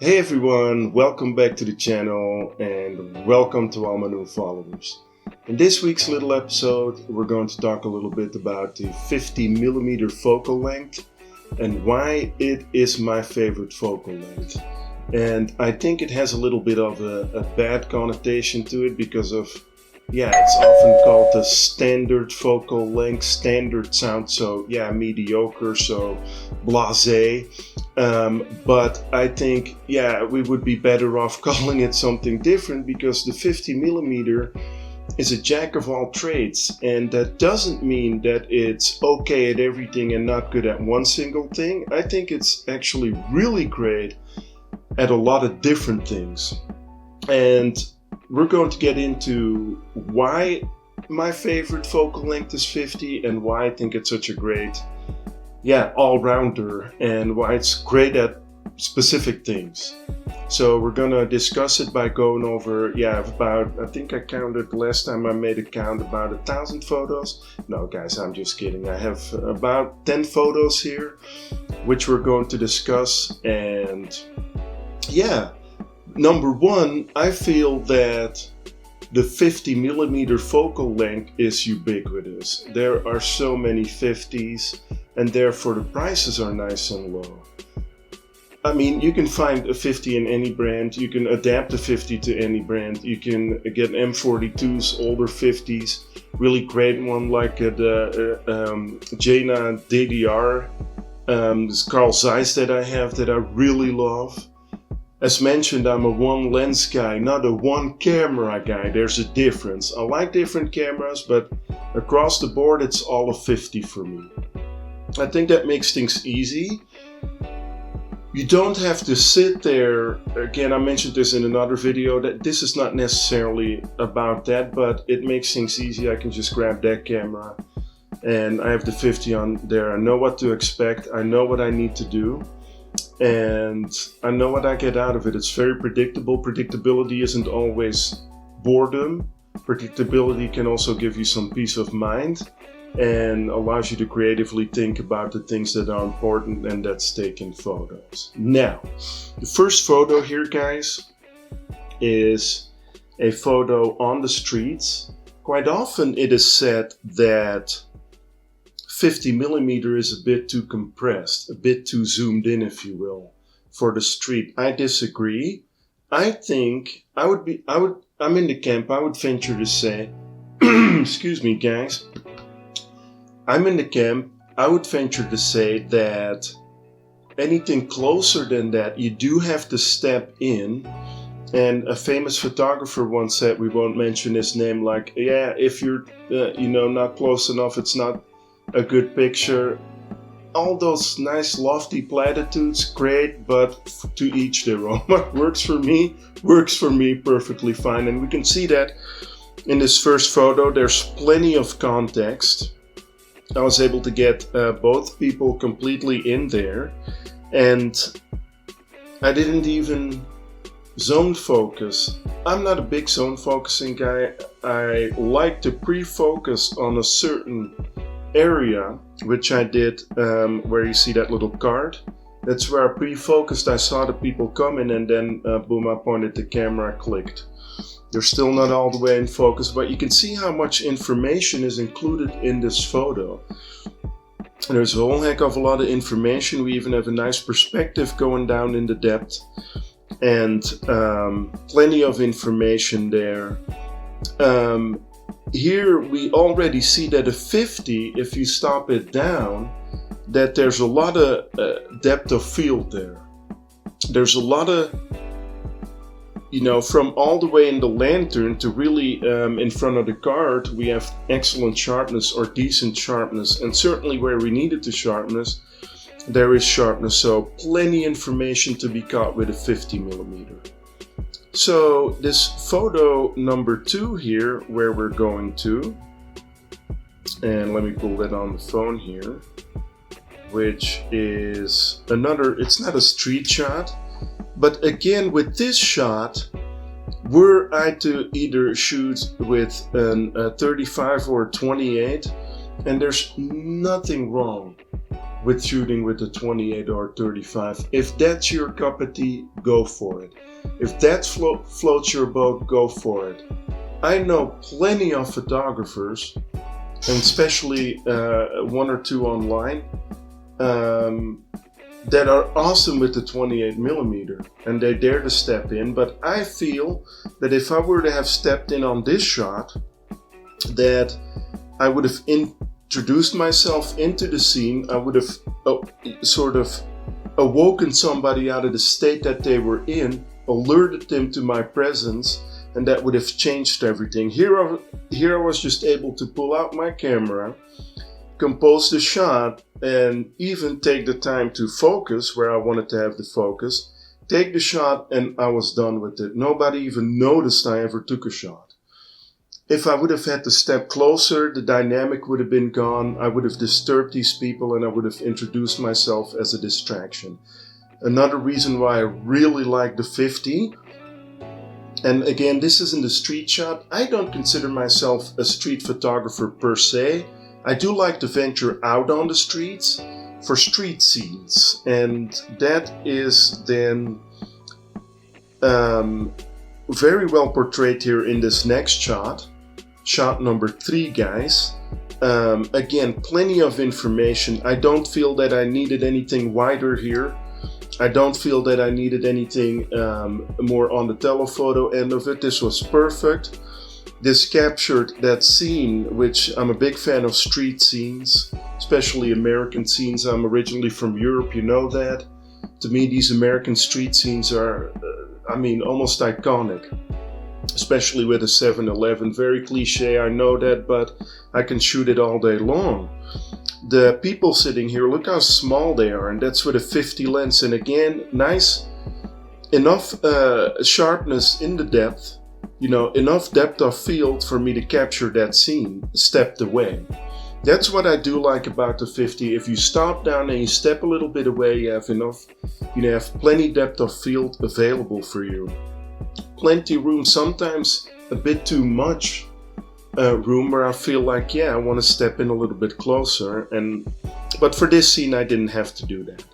Hey everyone, welcome back to the channel and welcome to all my new followers. In this week's little episode, we're going to talk a little bit about the 50mm focal length and why it is my favorite focal length. And I think it has a little bit of a bad connotation to it because of, it's often called the standard focal length. Standard sounds so, mediocre, so blasé. But I think, we would be better off calling it something different because the 50mm is a jack of all trades. And that doesn't mean that it's okay at everything and not good at one single thing. I think it's actually really great at a lot of different things. And we're going to get into why my favorite focal length is 50 and why I think it's such a great all-rounder and why it's great at specific things. So we're gonna discuss it by going over about, I think I counted last time I made a count, about 1,000 photos. No guys, I'm just kidding. I have about 10 photos here which we're going to discuss. And number one, I feel that the 50mm focal length is ubiquitous. There are so many 50s and therefore the prices are nice and low. I mean, you can find a 50 in any brand, you can adapt a 50 to any brand, you can get M42s, older 50s, really great one like the Jena DDR, this Carl Zeiss that I have that I really love. As mentioned, I'm a one lens guy, not a one camera guy. There's a difference. I like different cameras, but across the board, it's all a 50 for me. I think that makes things easy. You don't have to sit there. Again, I mentioned this in another video, that this is not necessarily about that, but it makes things easy. I can just grab that camera and I have the 50 on there. I know what to expect. I know what I need to do. And I know what I get out of it. It's very predictable. Predictability isn't always boredom. Predictability can also give you some peace of mind and allows you to creatively think about the things that are important and that's taking photos. Now, the first photo here, guys, is a photo on the streets. Quite often it is said that 50mm is a bit too compressed, a bit too zoomed in, if you will, for the street. I disagree. I think I'm in the camp, I would venture to say, excuse me guys, I'm in the camp, I would venture to say that anything closer than that, you do have to step in. And a famous photographer once said, we won't mention his name, like, if you're, not close enough, it's not a good picture. All those nice lofty platitudes, great, but to each their own. What works for me perfectly fine. And we can see that in this first photo. There's plenty of context. I was able to get both people completely in there, and I didn't even zone focus. I'm not a big zone focusing guy. I like to pre-focus on a certain area, which I did, where you see that little card. That's where I pre-focused. I saw the people coming and then boom, I pointed the camera, clicked. They're still not all the way in focus, but you can see how much information is included in this photo. There's a whole heck of a lot of information. We even have a nice perspective going down in the depth and plenty of information there. Here we already see that a 50, if you stop it down, that there's a lot of depth of field there. There's a lot of, from all the way in the lantern to really in front of the card, we have excellent sharpness or decent sharpness. And certainly where we needed the sharpness, there is sharpness. So plenty information to be caught with a 50mm. So this photo number 2 here, where we're going to, and let me pull that on the phone here, which is another, it's not a street shot, but again with this shot, were I to either shoot with a 35 or a 28, and there's nothing wrong with shooting with a 28 or 35. If that's your cup of tea, go for it. If that floats your boat, go for it. I know plenty of photographers, and especially one or two online, that are awesome with the 28mm, and they dare to step in. But I feel that if I were to have stepped in on this shot, that I would have introduced myself into the scene. I would have sort of awoken somebody out of the state that they were in, alerted them to my presence, and that would have changed everything. Here I was just able to pull out my camera, compose the shot, and even take the time to focus where I wanted to have the focus, take the shot, and I was done with it. Nobody even noticed I ever took a shot. If I would have had to step closer, the dynamic would have been gone. I would have disturbed these people, and I would have introduced myself as a distraction. Another reason why I really like the 50, and again, this isn't a street shot. I don't consider myself a street photographer per se. I do like to venture out on the streets for street scenes, and that is then very well portrayed here in this next shot number 3, guys. Again, plenty of information. I don't feel that I needed anything wider here. I don't feel that I needed anything more on the telephoto end of it. This was perfect. This captured that scene, which I'm a big fan of street scenes, especially American scenes. I'm originally from Europe, you know that. To me, these American street scenes are, almost iconic, especially with a 7-Eleven. Very cliche, I know that, but I can shoot it all day long. The people sitting here, look how small they are, and that's with a 50 lens. And again, nice, enough sharpness in the depth, enough depth of field for me to capture that scene stepped away. That's what I do like about the 50. If you stop down and you step a little bit away, you have enough, have plenty depth of field available for you. Plenty room, sometimes a bit too much room where I feel like, I want to step in a little bit closer. But for this scene, I didn't have to do that.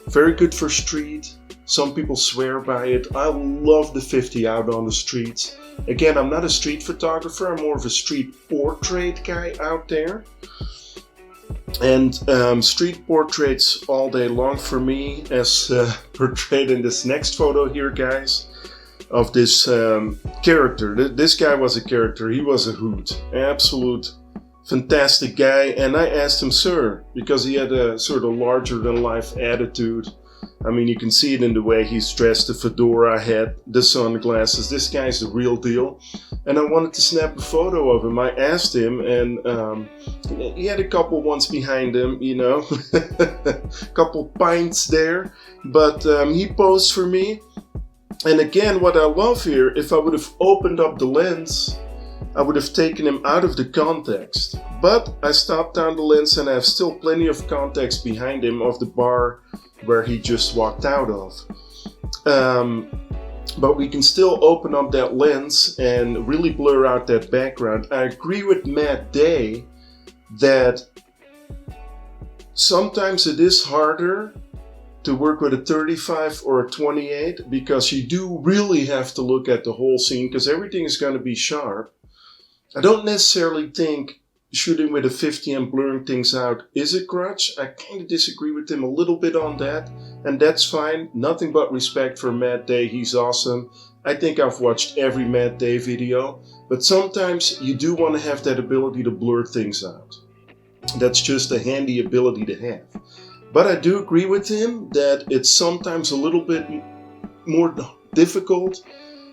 Very good for street. Some people swear by it. I love the 50 out on the streets. Again, I'm not a street photographer. I'm more of a street portrait guy out there. And street portraits all day long for me, as portrayed in this next photo here, guys, of this character. This guy was a character. He was a hoot. Absolute fantastic guy. And I asked him, sir, because he had a sort of larger than life attitude. You can see it in the way he's dressed, the fedora hat, the sunglasses. This guy's the real deal. And I wanted to snap a photo of him. I asked him, and he had a couple ones behind him, couple pints there. But he posed for me. And again, what I love here, if I would have opened up the lens, I would have taken him out of the context. But I stopped down the lens, and I have still plenty of context behind him of the bar where he just walked out of. But we can still open up that lens and really blur out that background. I agree with Matt Day that sometimes it is harder to work with a 35 or a 28 because you do really have to look at the whole scene because everything is going to be sharp. I don't necessarily think shooting with a 50 and blurring things out is a crutch. I kind of disagree with him a little bit on that, and that's fine. Nothing but respect for Matt Day. He's awesome. I think I've watched every Matt Day video, but sometimes you do want to have that ability to blur things out. That's just a handy ability to have. But I do agree with him that it's sometimes a little bit more difficult,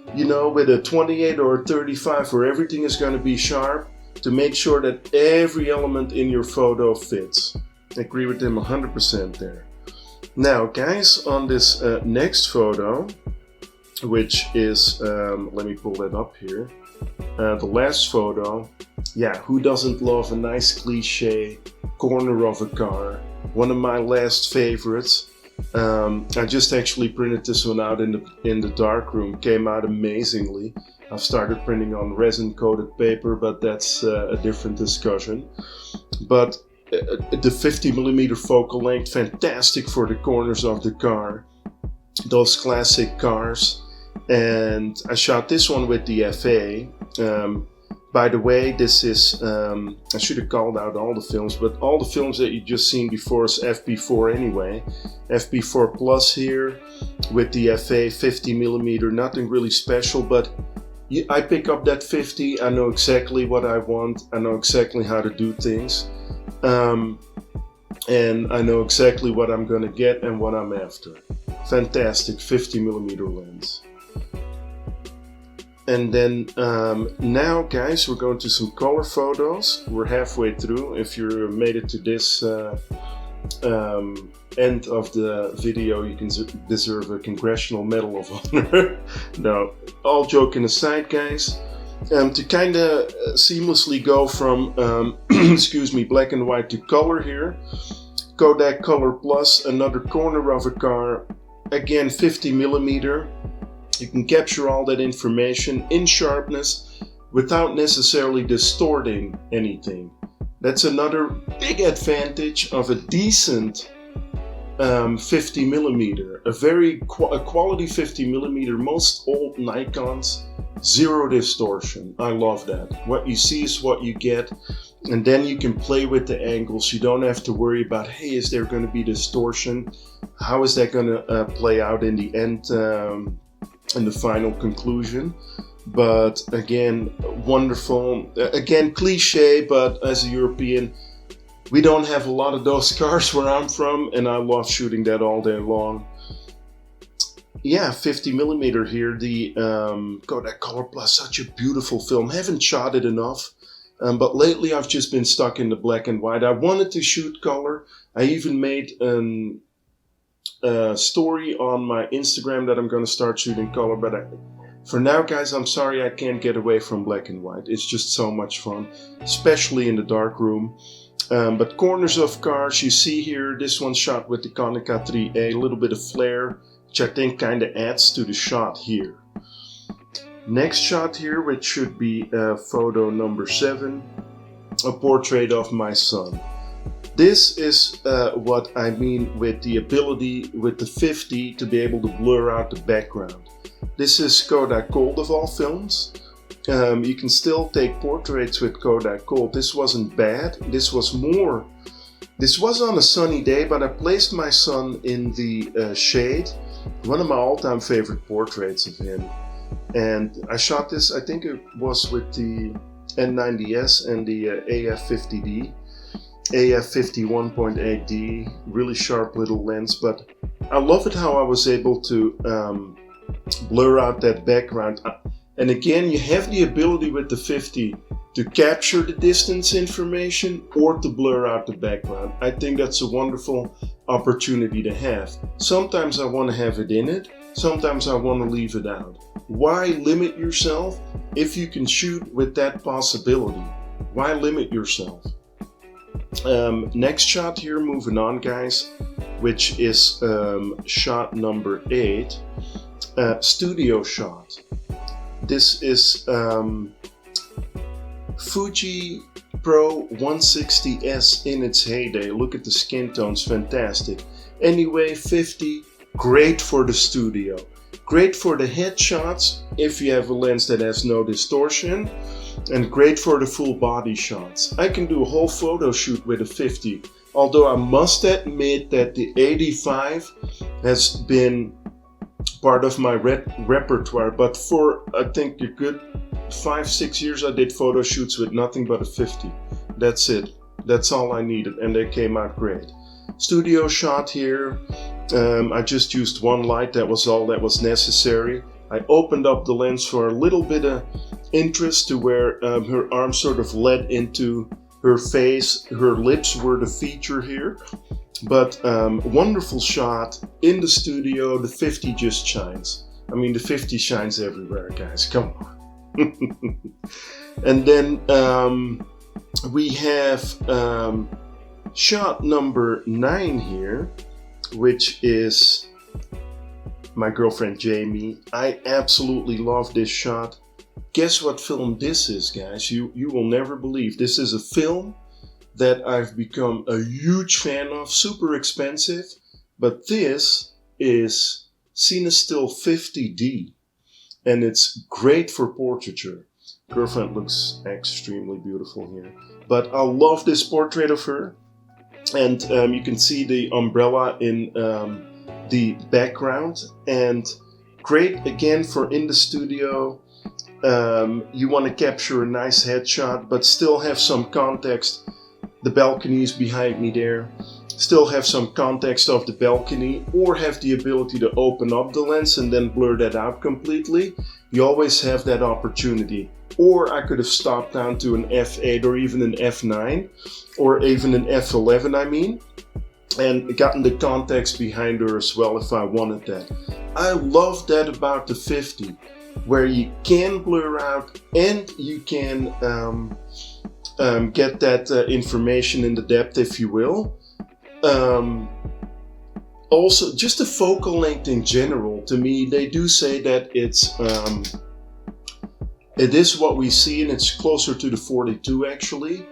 with a 28 or a 35 where everything is going to be sharp, to make sure that every element in your photo fits. I agree with him 100% there. Now, guys, on this next photo, which is, let me pull that up here, the last photo, who doesn't love a nice cliche corner of a car? One of my last favorites. I just actually printed this one out in the darkroom. Came out amazingly. I've started printing on resin-coated paper, but that's a different discussion. But the 50mm focal length, fantastic for the corners of the car, those classic cars. And I shot this one with the FA. By the way, this is, I should have called out all the films, but all the films that you just seen before is FB4 anyway. FB4 Plus here with the FA 50mm, nothing really special, but I pick up that 50, I know exactly what I want, I know exactly how to do things, and I know exactly what I'm gonna get and what I'm after. Fantastic 50mm lens. And then now, guys, we're going to some color photos. We're halfway through. If you made it to this end of the video, you can deserve a Congressional Medal of Honor. No, all joking aside, guys, to kind of seamlessly go from, excuse me, black and white to color here. Kodak Color Plus, another corner of a car, again 50mm. You can capture all that information in sharpness without necessarily distorting anything. That's another big advantage of a decent 50mm. A quality 50mm. Most old Nikons, zero distortion. I love that. What you see is what you get. And then you can play with the angles. You don't have to worry about, hey, is there going to be distortion? How is that going to play out in the end? In the final conclusion. But again, wonderful. Again, cliche, but as a European, we don't have a lot of those cars where I'm from, and I love shooting that all day long. Yeah, 50mm here, the Kodak Color Plus, such a beautiful film. Haven't shot it enough, but lately I've just been stuck in the black and white. I wanted to shoot color. I even made story on my Instagram that I'm going to start shooting color, but for now, guys, I'm sorry I can't get away from black and white. It's just so much fun, especially in the dark room. But corners of cars, you see here, this one's shot with the Konica 3A, a little bit of flare, which I think kind of adds to the shot here. Next shot here, which should be photo number 7, a portrait of my son. This is what I mean with the ability with the 50 to be able to blur out the background. This is Kodak Gold of all films. You can still take portraits with Kodak Gold. This wasn't bad. This was on a sunny day, but I placed my son in the shade. One of my all-time favorite portraits of him. And I shot this, I think it was with the N90S and the AF50D. AF51.8D, really sharp little lens, but I love it how I was able to blur out that background. And again, you have the ability with the 50 to capture the distance information or to blur out the background. I think that's a wonderful opportunity to have. Sometimes I want to have it in it, sometimes I want to leave it out. Why limit yourself if you can shoot with that possibility? Why limit yourself? Next shot here, moving on, guys, which is shot number 8, studio shot. This is Fuji Pro 160S in its heyday. Look at the skin tones, fantastic. Anyway, 50, great for the studio. Great for the headshots if you have a lens that has no distortion. And great for the full body shots. I can do a whole photo shoot with a 50, although I must admit that the 85 has been part of my repertoire, but for I think a good 5-6 years I did photo shoots with nothing but a 50. That's it. That's all I needed, and they came out great. Studio shot here. I just used one light, that was all that was necessary. I opened up the lens for a little bit of interest to where her arm sort of led into her face. Her lips were the feature here. But wonderful shot in the studio. The 50 just shines. I mean, the 50 shines everywhere, guys. Come on. And then we have shot number 9 here, which is my girlfriend Jamie. I absolutely love this shot. Guess what film this is, guys? You will never believe. This is a film that I've become a huge fan of, super expensive, but this is Cinestill 50D, and it's great for portraiture. Girlfriend looks extremely beautiful here, but I love this portrait of her, and you can see the umbrella in the background, and great again for in the studio. You want to capture a nice headshot, but still have some context. The balcony is behind me there. Still have some context of the balcony, or have the ability to open up the lens and then blur that out completely. You always have that opportunity. Or I could have stopped down to an f8 or even an f9, or even an f11 I mean, and gotten the context behind her as well if I wanted that. I love that about the 50, where you can blur out and you can get that information in the depth, if you will. Also, just the focal length in general, to me, they do say that it is what we see, and it's closer to the 42 actually.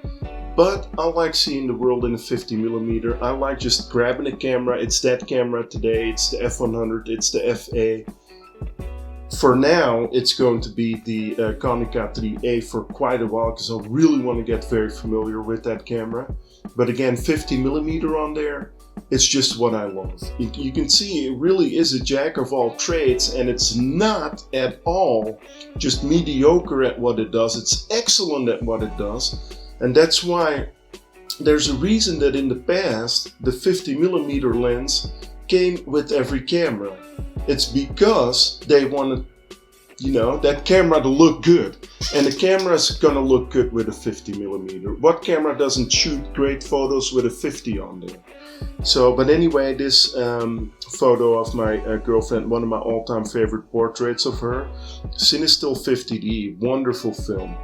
But I like seeing the world in a 50mm. I like just grabbing a camera. It's that camera today. It's the F100. It's the FA. For now, it's going to be the Konica 3A for quite a while, because I really want to get very familiar with that camera. But again, 50mm on there, it's just what I love. You can see it really is a jack of all trades, and it's not at all just mediocre at what it does. It's excellent at what it does. And that's why there's a reason that in the past, the 50mm lens came with every camera. It's because they wanted, that camera to look good. And the camera's gonna look good with a 50mm. What camera doesn't shoot great photos with a 50 on there? So, but anyway, this photo of my girlfriend, one of my all-time favorite portraits of her, Cinestill 50D, wonderful film.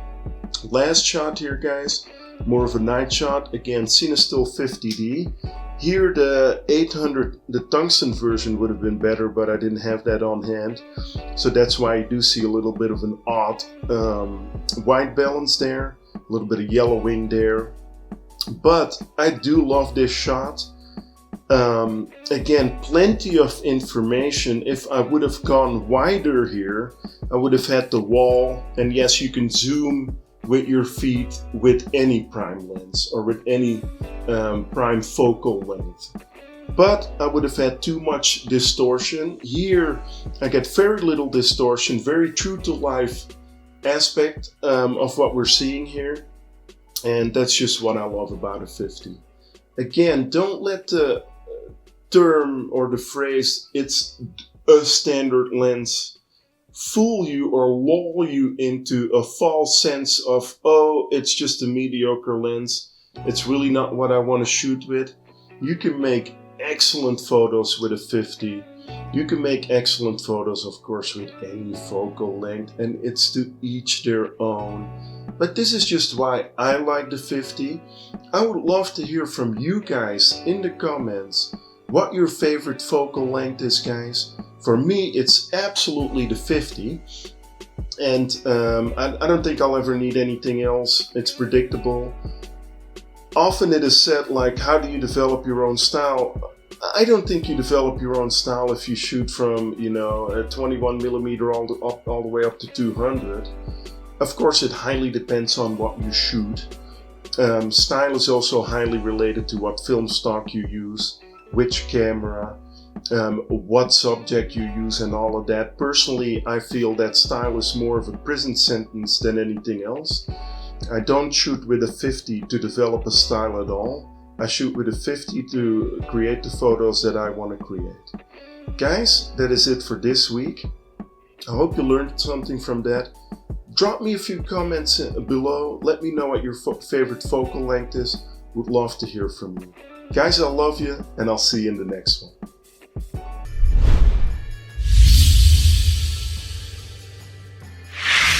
Last shot here, guys, more of a night shot. Again, Cinestill 50D. Here the 800, the tungsten version would have been better, but I didn't have that on hand. So that's why you do see a little bit of an odd white balance there, a little bit of yellowing there. But I do love this shot. Again, plenty of information. If I would have gone wider here, I would have had the wall, and yes, you can zoom with your feet with any prime lens or with any prime focal length. But I would have had too much distortion. Here I get very little distortion, very true to life aspect of what we're seeing here. And that's just what I love about a 50. Again, don't let the term or the phrase, it's a standard lens, fool you or lull you into a false sense of, oh, it's just a mediocre lens. It's really not what I want to shoot with. You can make excellent photos with a 50. You can make excellent photos, of course, with any focal length, and it's to each their own. But this is just why I like the 50. I would love to hear from you guys in the comments what your favorite focal length is, guys. For me, it's absolutely the 50. And I don't think I'll ever need anything else. It's predictable. Often it is said, like, how do you develop your own style? I don't think you develop your own style if you shoot from, a 21mm all the way up to 200. Of course, it highly depends on what you shoot. Style is also highly related to what film stock you use, which camera, what subject you use, and all of that. Personally, I feel that style is more of a prison sentence than anything else. I don't shoot with a 50 to develop a style at all. I shoot with a 50 to create the photos that I want to create. Guys, that is it for this week. I hope you learned something from that. Drop me a few comments below. Let me know what your favorite focal length is. Would love to hear from you. Guys, I love you, and I'll see you in the next one.